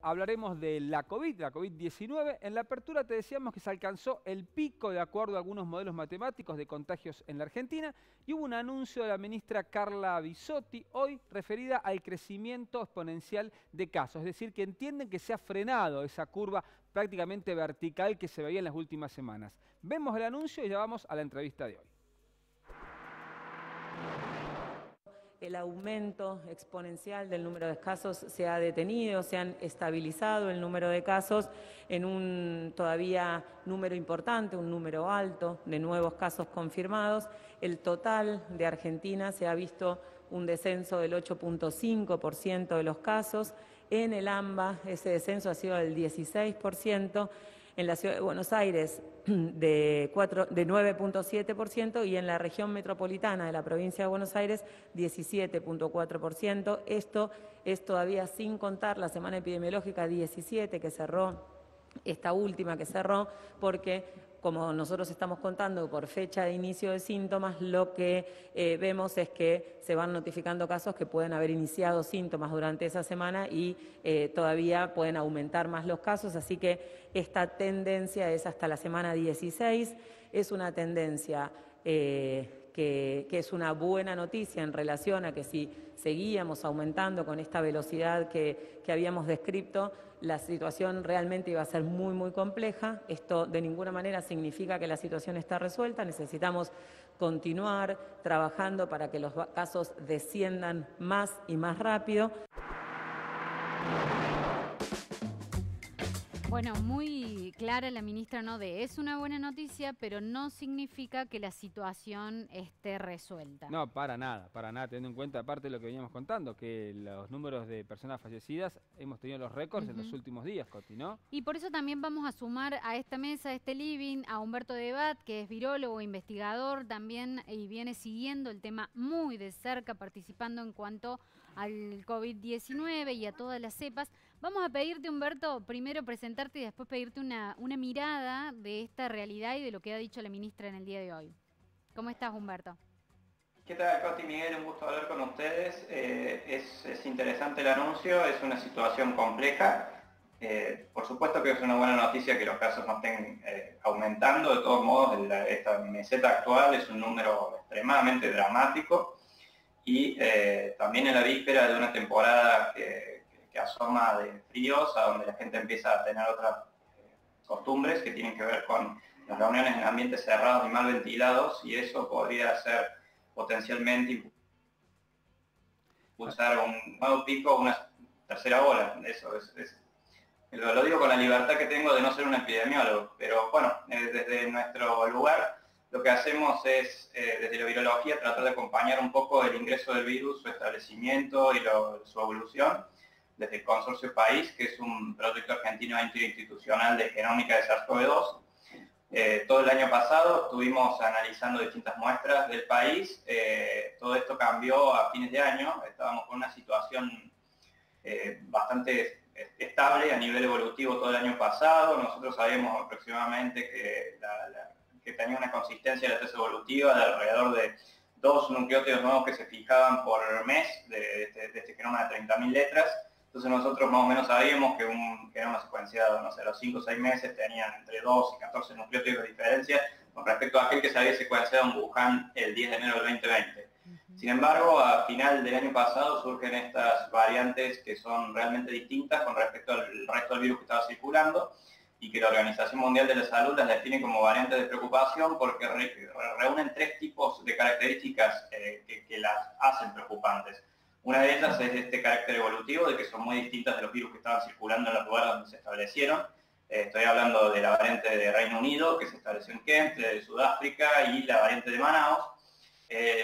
Hablaremos de la COVID-19. En la apertura te decíamos que se alcanzó el pico de acuerdo a algunos modelos matemáticos de contagios en la Argentina y hubo un anuncio de la ministra Carla Bisotti hoy referida al crecimiento exponencial de casos. Es decir, que entienden que se ha frenado esa curva prácticamente vertical que se veía en las últimas semanas. Vemos el anuncio y ya vamos a la entrevista de hoy. El aumento exponencial del número de casos se ha detenido, se han estabilizado el número de casos en un todavía número importante, un número alto de nuevos casos confirmados. El total de Argentina se ha visto un descenso del 8,5% de los casos. En el AMBA ese descenso ha sido del 16%. En la Ciudad de Buenos Aires de 9,7% y en la región metropolitana de la provincia de Buenos Aires 17,4%. Esto es todavía sin contar la semana epidemiológica 17 que cerró, esta última que cerró, porque como nosotros estamos contando por fecha de inicio de síntomas, lo que vemos es que se van notificando casos que pueden haber iniciado síntomas durante esa semana y todavía pueden aumentar más los casos, así que esta tendencia es hasta la semana 16, es una tendencia que es una buena noticia en relación a que si seguíamos aumentando con esta velocidad que habíamos descrito, la situación realmente iba a ser muy, muy compleja. Esto de ninguna manera significa que la situación está resuelta. Necesitamos continuar trabajando para que los casos desciendan más y más rápido. Bueno, muy clara la ministra, ¿no? Es una buena noticia, pero no significa que la situación esté resuelta. No, para nada, teniendo en cuenta, aparte de lo que veníamos contando, que los números de personas fallecidas hemos tenido los récords en los últimos días, Coti, ¿no? Y por eso también vamos a sumar a esta mesa, a este living, a Humberto Debat, que es virólogo, investigador también, y viene siguiendo el tema muy de cerca, participando en cuanto al COVID-19 y a todas las cepas. Vamos a pedirte, Humberto, primero presentarte y después pedirte una mirada de esta realidad y de lo que ha dicho la ministra en el día de hoy. ¿Cómo estás, Humberto? ¿Qué tal, Coti, Miguel? Un gusto hablar con ustedes. Es interesante el anuncio, es una situación compleja. Por supuesto que es una buena noticia que los casos no estén aumentando. De todos modos, esta meseta actual es un número extremadamente dramático y también en la víspera de una temporada que asoma de fríos, a donde la gente empieza a tener otras costumbres que tienen que ver con las reuniones en ambientes cerrados y mal ventilados, y eso podría ser potencialmente impulsar un nuevo pico, una tercera ola. Eso lo digo con la libertad que tengo de no ser un epidemiólogo, pero bueno, desde nuestro lugar lo que hacemos es, desde la virología, tratar de acompañar un poco el ingreso del virus, su establecimiento y su evolución, desde el Consorcio País, que es un proyecto argentino interinstitucional de genómica de SARS-CoV-2. Todo el año pasado estuvimos analizando distintas muestras del país. Todo esto cambió a fines de año. Estábamos con una situación bastante estable a nivel evolutivo todo el año pasado. Nosotros sabíamos aproximadamente que tenía una consistencia de la tasa evolutiva de alrededor de 2 nucleótidos nuevos que se fijaban por mes de este genoma de 30.000 letras. Entonces nosotros más o menos sabíamos que un genoma secuenciado, no sé, a los 5 o 6 meses tenían entre 2 y 14 nucleótidos de diferencia con respecto a aquel que se había secuenciado en Wuhan el 10 de enero del 2020. Sin embargo, a final del año pasado surgen estas variantes que son realmente distintas con respecto al resto del virus que estaba circulando y que la Organización Mundial de la Salud las define como variantes de preocupación porque reúnen 3 tipos de características que las hacen preocupantes. Una de ellas es este carácter evolutivo, de que son muy distintas de los virus que estaban circulando en los lugares donde se establecieron. Estoy hablando de la variante de Reino Unido, que se estableció en Kent, de Sudáfrica, y la variante de Manaus.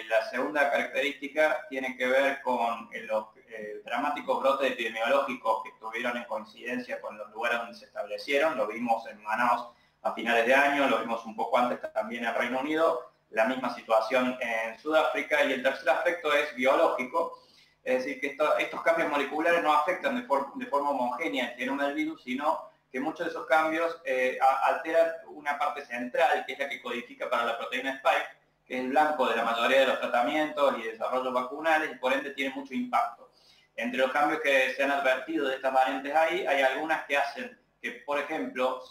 La segunda característica tiene que ver con los dramáticos brotes epidemiológicos que estuvieron en coincidencia con los lugares donde se establecieron. Lo vimos en Manaus a finales de año, lo vimos un poco antes también en Reino Unido, la misma situación en Sudáfrica. Y el tercer aspecto es biológico. Es decir, que estos cambios moleculares no afectan de forma homogénea el genoma del virus, sino que muchos de esos cambios alteran una parte central, que es la que codifica para la proteína Spike, que es el blanco de la mayoría de los tratamientos y desarrollos vacunales, y por ende tiene mucho impacto. entre los cambios que se han advertido de estas variantes hay algunas que hacen que, por ejemplo,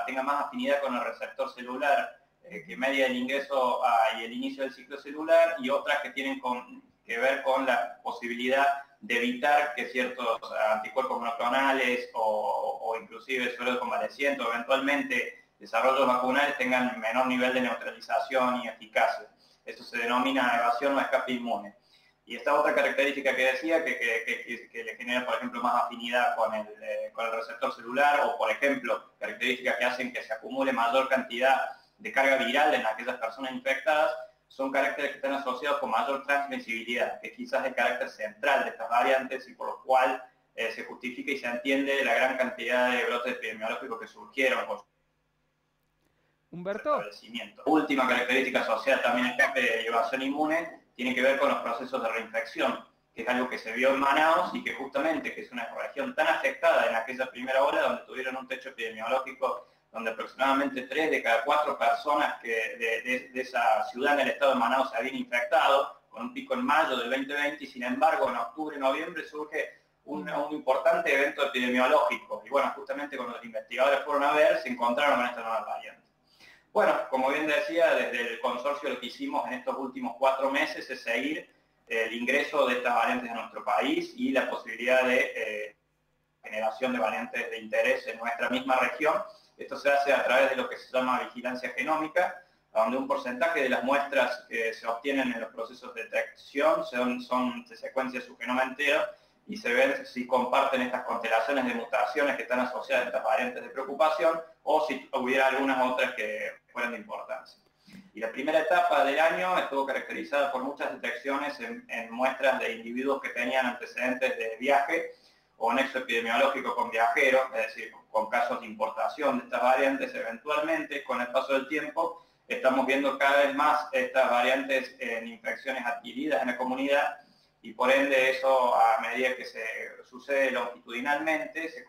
tenga más afinidad con el receptor celular, que media el ingreso y el inicio del ciclo celular, y otras que tienen que ver con la posibilidad de evitar que ciertos anticuerpos monoclonales o inclusive suero de convaleciente o eventualmente desarrollos vacunales tengan menor nivel de neutralización y eficacia. Eso se denomina evasión o escape inmune. Y esta otra característica que decía, que le genera, por ejemplo, más afinidad con el receptor celular, o, por ejemplo, características que hacen que se acumule mayor cantidad de carga viral en aquellas personas infectadas, son caracteres que están asociados con mayor transmisibilidad, que quizás es el carácter central de estas variantes y por lo cual se justifica y se entiende la gran cantidad de brotes epidemiológicos que surgieron con Humberto. Última característica asociada también al escape de evasión inmune tiene que ver con los procesos de reinfección, que es algo que se vio en Manaos y que justamente, que es una región tan afectada en aquella primera ola, donde tuvieron un techo epidemiológico donde aproximadamente 3 de cada 4 personas de esa ciudad en el estado de Manaos se habían infectado, con un pico en mayo del 2020, y sin embargo en octubre y noviembre surge un importante evento epidemiológico. Y bueno, justamente cuando los investigadores fueron a ver, se encontraron con esta nueva variante. Bueno, como bien decía, desde el consorcio lo que hicimos en estos últimos 4 meses es seguir el ingreso de estas variantes a nuestro país y la posibilidad de generación de variantes de interés en nuestra misma región. Esto se hace a través de lo que se llama vigilancia genómica, donde un porcentaje de las muestras que se obtienen en los procesos de detección se secuencia su genoma entero y se ven si comparten estas constelaciones de mutaciones que están asociadas a estas variantes de preocupación o si hubiera algunas otras que fueran de importancia. Y la primera etapa del año estuvo caracterizada por muchas detecciones en muestras de individuos que tenían antecedentes de viaje o nexo epidemiológico con viajeros, es decir, con casos de importación de estas variantes. Eventualmente, con el paso del tiempo, estamos viendo cada vez más estas variantes en infecciones adquiridas en la comunidad y por ende eso, a medida que se sucede longitudinalmente, se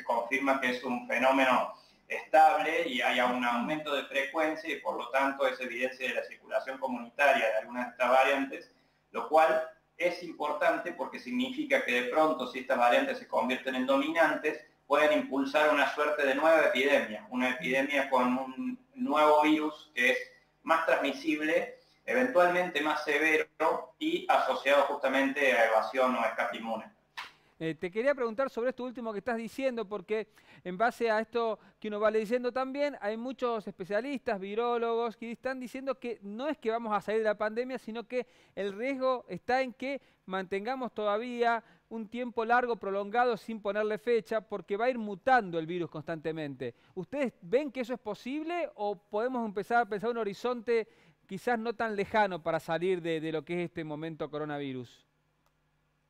confirma que es un fenómeno estable y hay un aumento de frecuencia y por lo tanto es evidencia de la circulación comunitaria de algunas de estas variantes, lo cual es importante porque significa que de pronto, si estas variantes se convierten en dominantes, pueden impulsar una suerte de nueva epidemia, una epidemia con un nuevo virus que es más transmisible, eventualmente más severo y asociado justamente a evasión o escape inmune. Te quería preguntar sobre esto último que estás diciendo, porque en base a esto que uno va leyendo también, hay muchos especialistas, virólogos, que están diciendo que no es que vamos a salir de la pandemia, sino que el riesgo está en que mantengamos todavía un tiempo largo, prolongado, sin ponerle fecha, porque va a ir mutando el virus constantemente. ¿Ustedes ven que eso es posible o podemos empezar a pensar un horizonte quizás no tan lejano para salir de lo que es este momento coronavirus?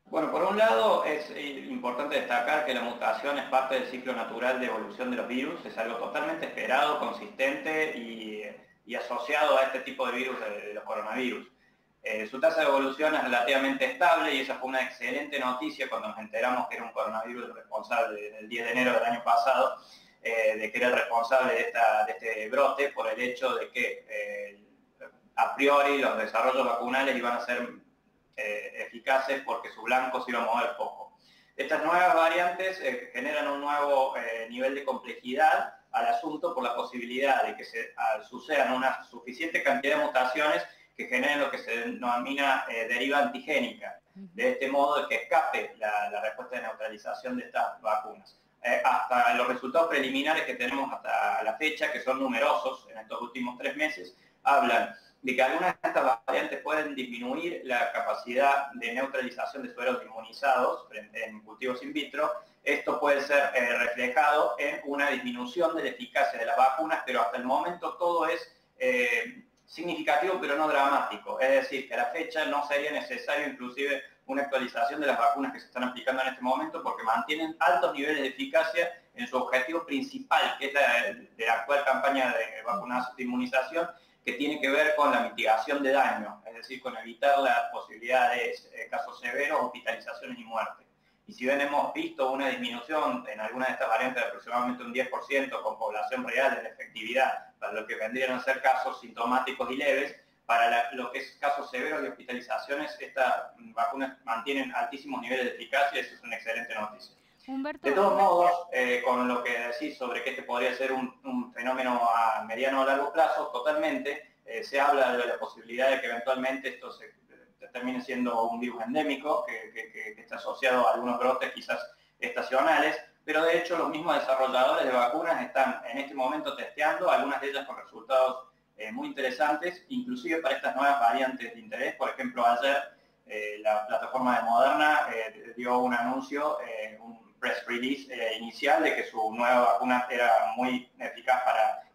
Bueno, por un lado es importante destacar que la mutación es parte del ciclo natural de evolución de los virus, es algo totalmente esperado, consistente y asociado a este tipo de virus, de los coronavirus. Su tasa de evolución es relativamente estable y esa fue una excelente noticia cuando nos enteramos que era un coronavirus responsable el 10 de enero del año pasado, de que era el responsable de este brote por el hecho de que a priori los desarrollos vacunales iban a ser eficaces porque su blanco se iba a mover poco. Estas nuevas variantes generan un nuevo nivel de complejidad al asunto por la posibilidad de que sucedan una suficiente cantidad de mutaciones que generen lo que se denomina deriva antigénica, de este modo de que escape la respuesta de neutralización de estas vacunas. Hasta los resultados preliminares que tenemos hasta la fecha, que son numerosos en estos últimos 3 meses, hablan de que algunas de estas variantes pueden disminuir la capacidad de neutralización de sueros inmunizados en cultivos in vitro. Esto puede ser reflejado en una disminución de la eficacia de las vacunas, pero hasta el momento todo es significativo pero no dramático. Es decir, que a la fecha no sería necesario inclusive una actualización de las vacunas que se están aplicando en este momento porque mantienen altos niveles de eficacia en su objetivo principal, que es la de la actual campaña de vacunación de inmunización, que tiene que ver con la mitigación de daño, es decir, con evitar la posibilidad de casos severos, hospitalizaciones y muerte. Y si bien hemos visto una disminución en algunas de estas variantes de aproximadamente un 10% con población real de la efectividad para lo que vendrían a ser casos sintomáticos y leves, para lo que es casos severos de hospitalizaciones, estas vacunas mantienen altísimos niveles de eficacia y eso es una excelente noticia. Humberto, de todos modos, con lo que decís sobre que este podría ser un fenómeno a mediano o largo plazo, totalmente, se habla de la posibilidad de que eventualmente esto se termine siendo un virus endémico, que está asociado a algunos brotes quizás estacionales, pero de hecho los mismos desarrolladores de vacunas están en este momento testeando, algunas de ellas con resultados muy interesantes, inclusive para estas nuevas variantes de interés. Por ejemplo, ayer la plataforma de Moderna dio un anuncio, un press release inicial de que su nueva vacuna era muy eficaz,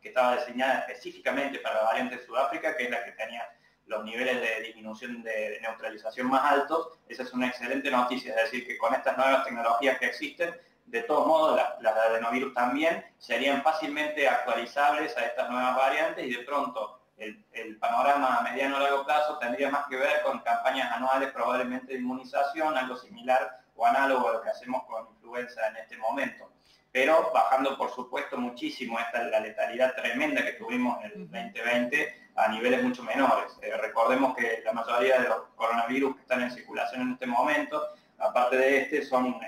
que estaba diseñada específicamente para la variante de Sudáfrica, que es la que tenía los niveles de disminución de neutralización más altos. Esa es una excelente noticia, es decir, que con estas nuevas tecnologías que existen, de todos modos, las adenovirus también serían fácilmente actualizables a estas nuevas variantes y de pronto el panorama a mediano o largo plazo tendría más que ver con campañas anuales probablemente de inmunización, algo similar o análogo a lo que hacemos con influenza en este momento. Pero bajando, por supuesto, muchísimo la letalidad tremenda que tuvimos en el 2020 a niveles mucho menores. Recordemos que la mayoría de los coronavirus que están en circulación en este momento, aparte de este, son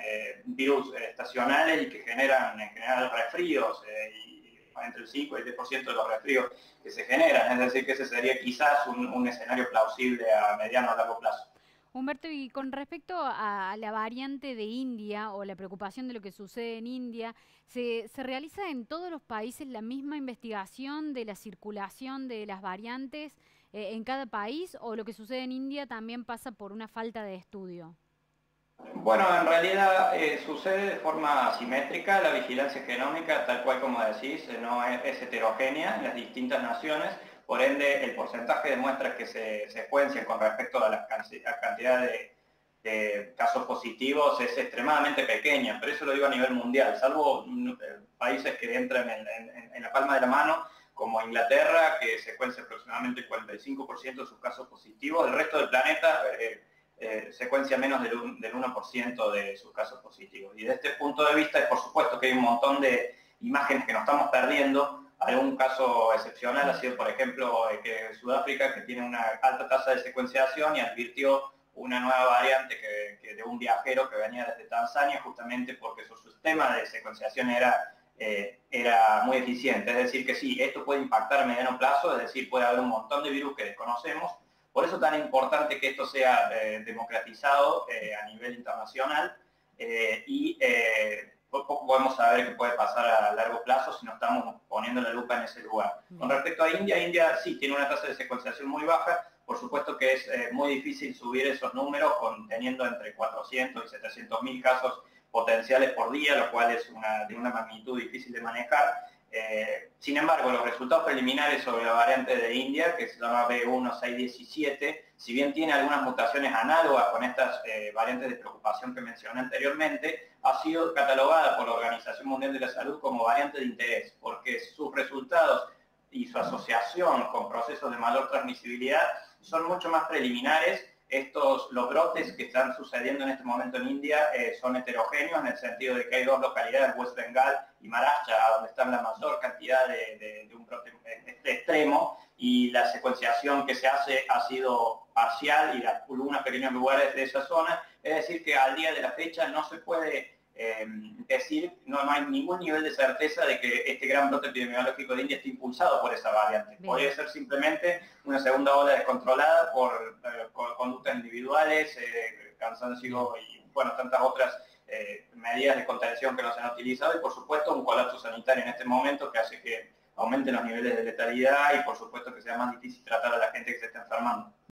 virus estacionales y que generan en general resfríos, y entre el 5 y el 10% de los resfríos que se generan. Es decir, que ese sería quizás un escenario plausible a mediano o largo plazo. Humberto, y con respecto a la variante de India o la preocupación de lo que sucede en India, ¿se realiza en todos los países la misma investigación de la circulación de las variantes en cada país, o lo que sucede en India también pasa por una falta de estudio? Bueno, en realidad sucede de forma asimétrica. La vigilancia genómica, tal cual como decís, no es heterogénea en las distintas naciones. Por ende, el porcentaje de muestras que se secuencian con respecto a la cantidad de casos positivos es extremadamente pequeña, pero eso lo digo a nivel mundial, salvo países que entran en la palma de la mano, como Inglaterra, que secuencia aproximadamente el 45% de sus casos positivos. El resto del planeta secuencia menos del 1% de sus casos positivos. Y desde este punto de vista, por supuesto que hay un montón de imágenes que nos estamos perdiendo. Algún caso excepcional ha sido, por ejemplo, que Sudáfrica, que tiene una alta tasa de secuenciación y advirtió una nueva variante de un viajero que venía desde Tanzania, justamente porque su sistema de secuenciación era muy eficiente. Es decir, que sí, esto puede impactar a mediano plazo, es decir, puede haber un montón de virus que desconocemos. Por eso es tan importante que esto sea democratizado a nivel internacional y poco podemos saber qué puede pasar a largo plazo si no estamos poniendo la lupa en ese lugar. Con respecto a India, India sí tiene una tasa de secuenciación muy baja. Por supuesto que es muy difícil subir esos números teniendo entre 400 y 700 mil casos potenciales por día, lo cual es de una magnitud difícil de manejar. Sin embargo, los resultados preliminares sobre la variante de India, que se llama B1617, si bien tiene algunas mutaciones análogas con estas variantes de preocupación que mencioné anteriormente, ha sido catalogada por la Organización Mundial de la Salud como variante de interés, porque sus resultados y su asociación con procesos de mayor transmisibilidad son mucho más preliminares. Los brotes que están sucediendo en este momento en India son heterogéneos en el sentido de que hay dos localidades, West Bengal y Maharashtra, donde están la mayor cantidad de un brote extremo, y la secuenciación que se hace ha sido parcial y algunos pequeños lugares de esa zona. Es decir, que al día de la fecha no se puede decir, no hay ningún nivel de certeza de que este gran brote epidemiológico de India esté impulsado por esa variante. Bien. Podría ser simplemente una segunda ola descontrolada por conductas individuales, cansancio y bueno, tantas otras medidas de contención que no se han utilizado, y por supuesto un colapso sanitario en este momento que hace que aumenten los niveles de letalidad y por supuesto que sea más difícil tratar a la gente que se está enfermando.